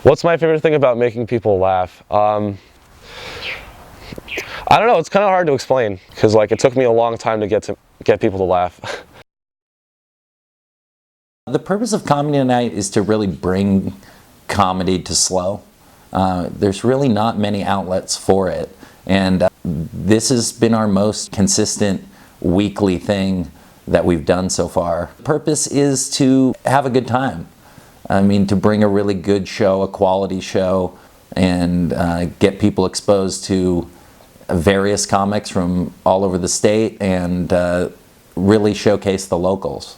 What's my favorite thing about making people laugh? I don't know, it's kind of hard to explain because like it took me a long time to get people to laugh. The purpose of Comedy Night is to really bring comedy to SLO. There's really not many outlets for it, and this has been our most consistent weekly thing that we've done so far. The purpose is to have a good time. I mean, to bring a really good show, a quality show, and get people exposed to various comics from all over the state and really showcase the locals.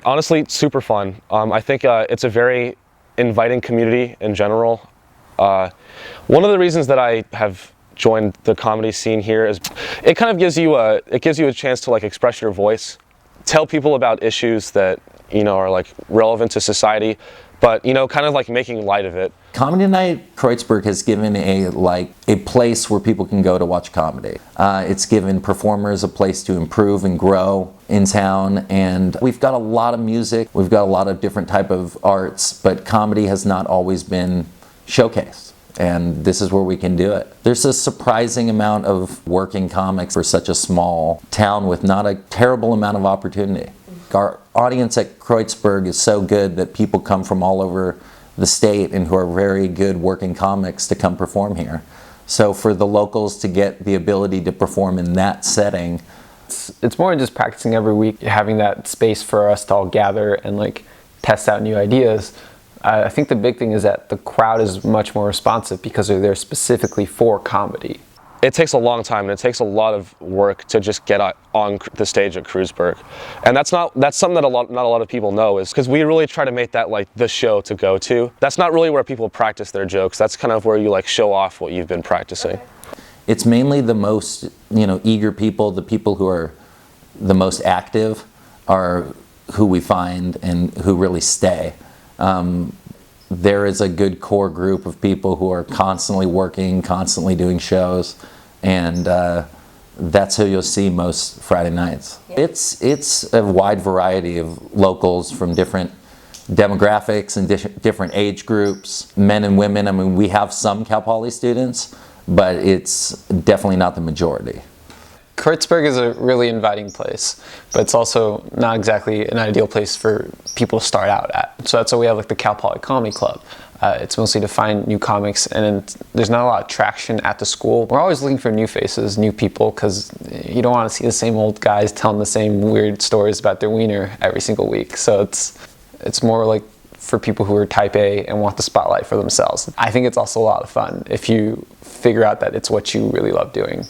Honestly, super fun. I think it's a very inviting community in general. One of the reasons that I have joined the comedy scene here is it kind of gives you a chance to like express your voice, tell people about issues that are like relevant to society, but kind of like making light of it. Comedy Night Kreuzberg has given a place where people can go to watch comedy. It's given performers a place to improve and grow in town, and we've got a lot of music, we've got a lot of different type of arts, but comedy has not always been showcased, and this is where we can do it. There's a surprising amount of working comics for such a small town with not a terrible amount of opportunity. Our audience at Kreuzberg is so good that people come from all over the state and who are very good working comics to come perform here. So for the locals to get the ability to perform in that setting, it's more than just practicing every week, having that space for us to all gather and like test out new ideas. I think the big thing is that the crowd is much more responsive because they're there specifically for comedy. It takes a long time and it takes a lot of work to just get on the stage at Kruezuberg, and that's something that not a lot of people know, is because we really try to make that like the show to go to. That's not really where people practice their jokes. That's kind of where you like show off what you've been practicing. It's mainly the most eager people, the people who are the most active, are who we find and who really stay. There is a good core group of people who are constantly working, constantly doing shows, and that's who you'll see most Friday nights. It's a wide variety of locals from different demographics and different age groups, men and women. I mean, we have some Cal Poly students, but it's definitely not the majority. Kreuzberg is a really inviting place, but it's also not exactly an ideal place for people to start out at. So that's why we have like the Cal Poly Comedy Club. It's mostly to find new comics, and there's not a lot of traction at the school. We're always looking for new faces, new people, because you don't want to see the same old guys telling the same weird stories about their wiener every single week. So it's more like for people who are type A and want the spotlight for themselves. I think it's also a lot of fun if you figure out that it's what you really love doing.